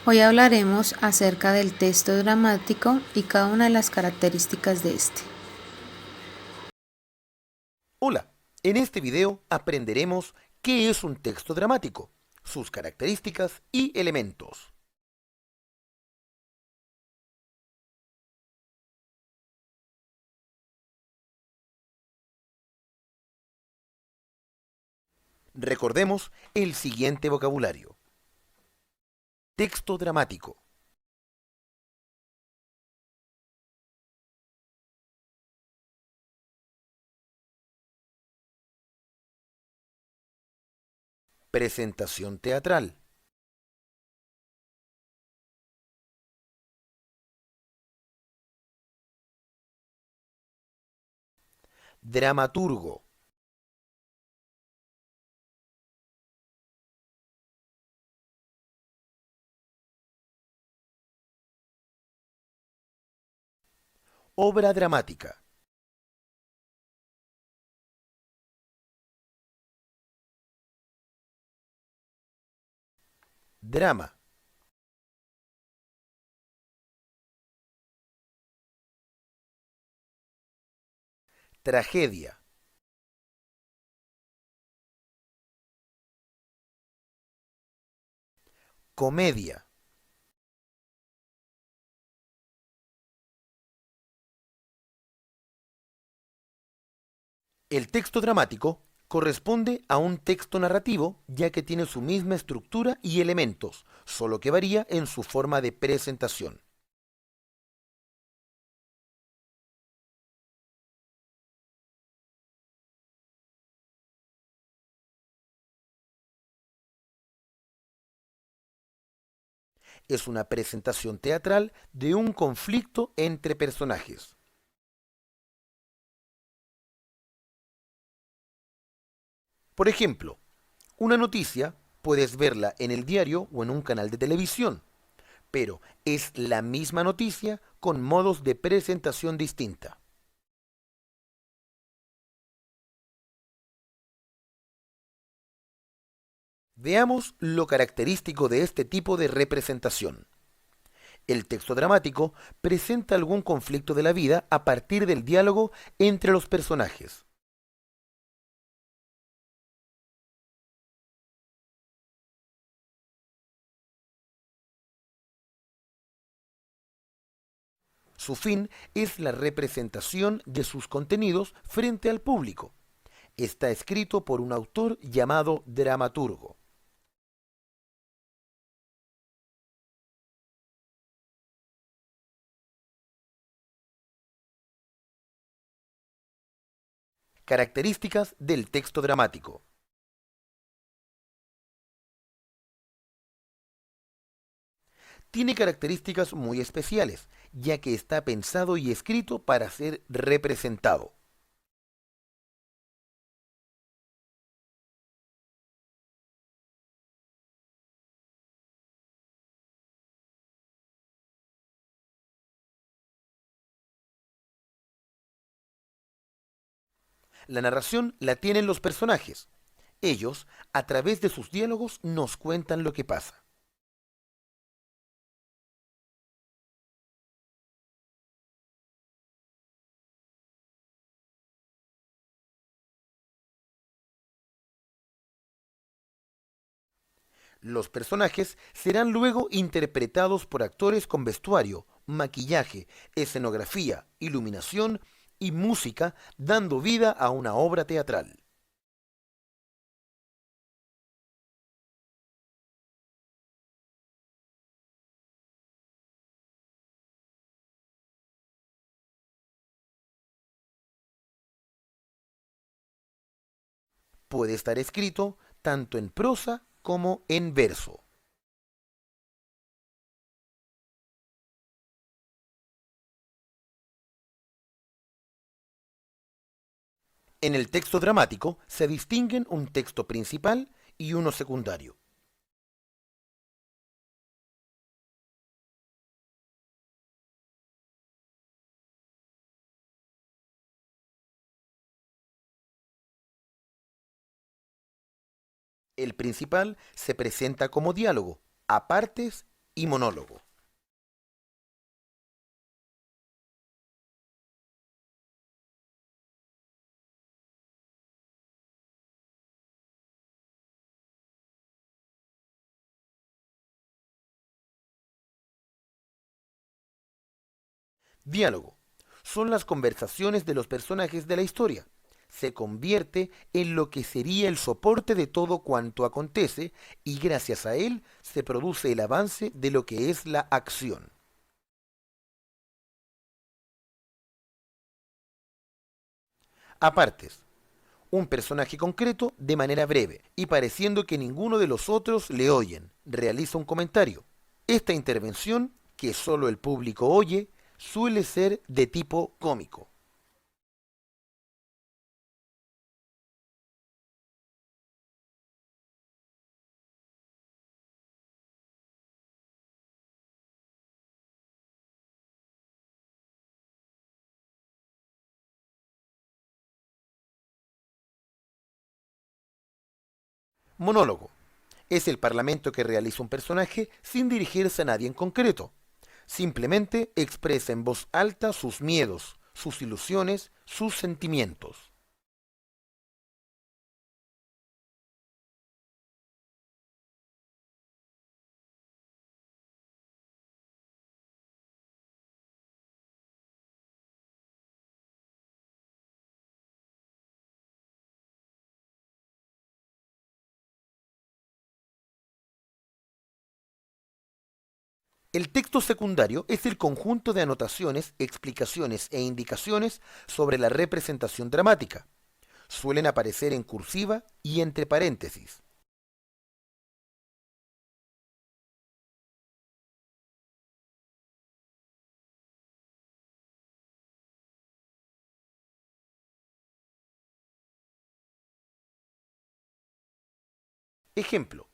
Hoy hablaremos acerca del texto dramático y cada una de las características de este. Hola, en este video aprenderemos qué es un texto dramático, sus características y elementos. Recordemos el siguiente vocabulario. Texto dramático. Presentación teatral. Dramaturgo. Obra dramática. Drama. Tragedia. Comedia. El texto dramático corresponde a un texto narrativo ya que tiene su misma estructura y elementos, solo que varía en su forma de presentación. Es una presentación teatral de un conflicto entre personajes. Por ejemplo, una noticia puedes verla en el diario o en un canal de televisión, pero es la misma noticia con modos de presentación distinta. Veamos lo característico de este tipo de representación. El texto dramático presenta algún conflicto de la vida a partir del diálogo entre los personajes. Su fin es la representación de sus contenidos frente al público. Está escrito por un autor llamado dramaturgo. Características del texto dramático. Tiene características muy especiales, ya que está pensado y escrito para ser representado. La narración la tienen los personajes. Ellos, a través de sus diálogos, nos cuentan lo que pasa. Los personajes serán luego interpretados por actores con vestuario, maquillaje, escenografía, iluminación y música, dando vida a una obra teatral. Puede estar escrito tanto en prosa como en verso. En el texto dramático se distinguen un texto principal y uno secundario. El principal se presenta como diálogo, a partes y monólogo. Diálogo. Son las conversaciones de los personajes de la historia. Se convierte en lo que sería el soporte de todo cuanto acontece y gracias a él se produce el avance de lo que es la acción. Apartes. Un personaje concreto de manera breve y pareciendo que ninguno de los otros le oyen, realiza un comentario. Esta intervención, que solo el público oye, suele ser de tipo cómico. Monólogo. Es el parlamento que realiza un personaje sin dirigirse a nadie en concreto. Simplemente expresa en voz alta sus miedos, sus ilusiones, sus sentimientos. El texto secundario es el conjunto de anotaciones, explicaciones e indicaciones sobre la representación dramática. Suelen aparecer en cursiva y entre paréntesis. Ejemplo.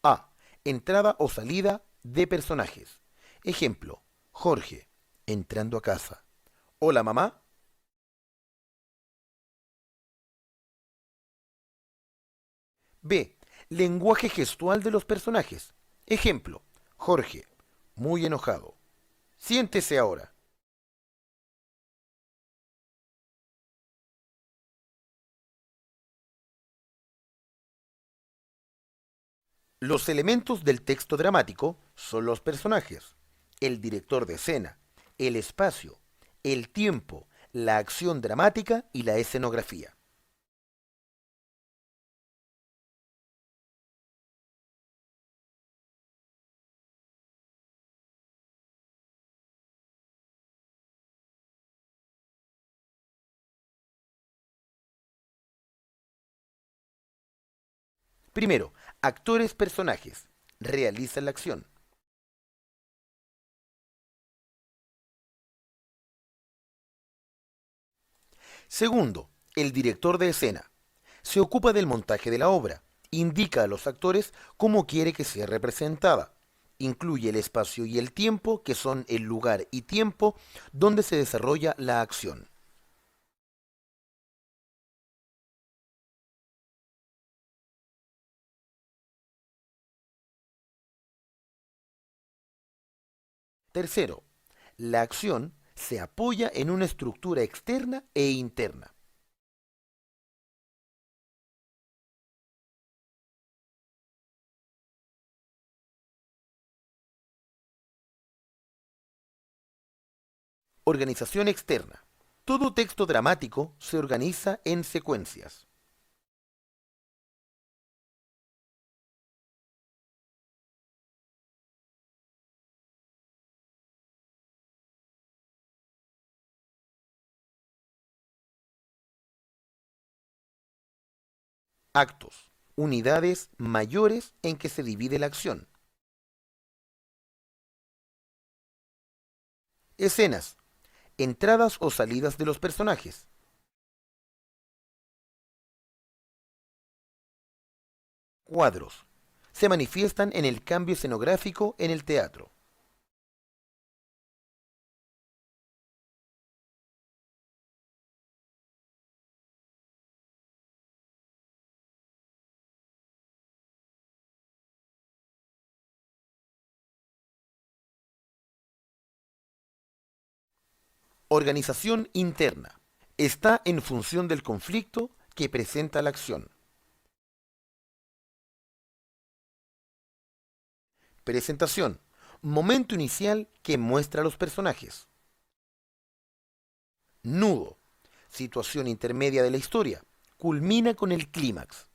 A. Entrada o salida de personajes. Ejemplo. Jorge, entrando a casa. Hola mamá. B. Lenguaje gestual de los personajes. Ejemplo. Jorge, muy enojado. Siéntese ahora. Los elementos del texto dramático son los personajes, el director de escena, el espacio, el tiempo, la acción dramática y la escenografía. Primero, actores personajes. Realizan la acción. Segundo, el director de escena. Se ocupa del montaje de la obra. Indica a los actores cómo quiere que sea representada. Incluye el espacio y el tiempo, que son el lugar y tiempo donde se desarrolla la acción. Tercero, la acción se apoya en una estructura externa e interna. Organización externa. Todo texto dramático se organiza en secuencias. Actos. Unidades mayores en que se divide la acción. Escenas. Entradas o salidas de los personajes. Cuadros. Se manifiestan en el cambio escenográfico en el teatro. Organización interna. Está en función del conflicto que presenta la acción. Presentación. Momento inicial que muestra a los personajes. Nudo. Situación intermedia de la historia. Culmina con el clímax.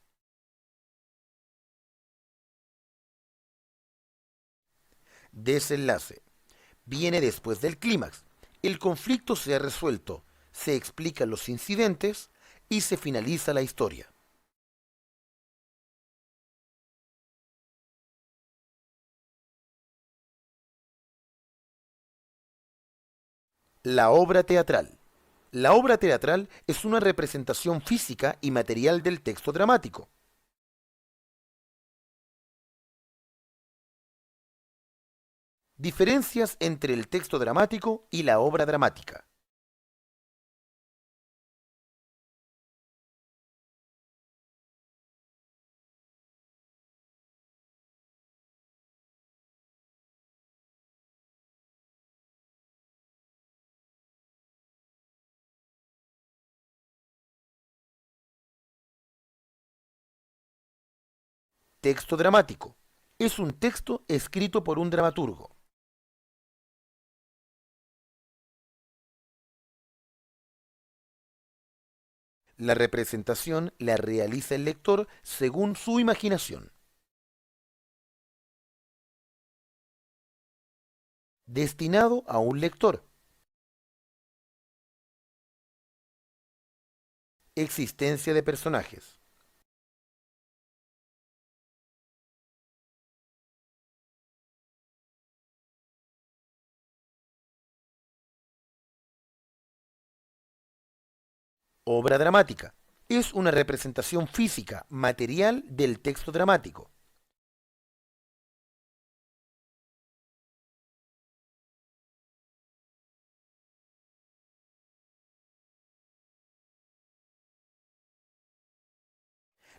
Desenlace. Viene después del clímax. El conflicto se ha resuelto, se explican los incidentes y se finaliza la historia. La obra teatral. La obra teatral es una representación física y material del texto dramático. Diferencias entre el texto dramático y la obra dramática. Texto dramático. Es un texto escrito por un dramaturgo. La representación la realiza el lector según su imaginación. Destinado a un lector. Existencia de personajes. Obra dramática. Es una representación física, material del texto dramático.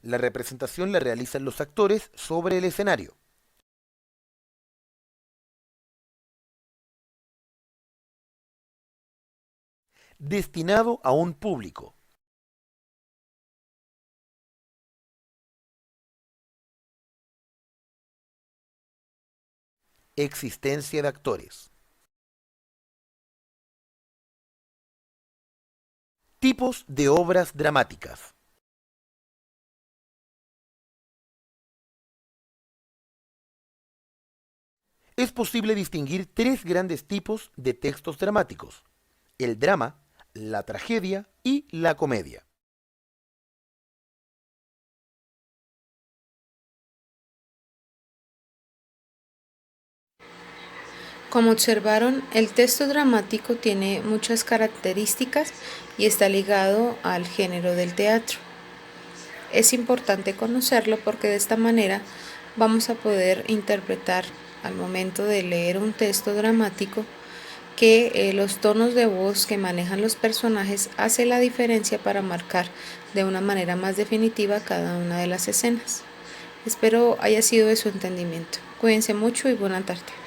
La representación la realizan los actores sobre el escenario. Destinado a un público. Existencia de actores. Tipos de obras dramáticas. Es posible distinguir tres grandes tipos de textos dramáticos: el drama, la tragedia y la comedia. Como observaron, el texto dramático tiene muchas características y está ligado al género del teatro. Es importante conocerlo porque de esta manera vamos a poder interpretar al momento de leer un texto dramático que los tonos de voz que manejan los personajes hace la diferencia para marcar de una manera más definitiva cada una de las escenas. Espero haya sido de su entendimiento. Cuídense mucho y buena tarde.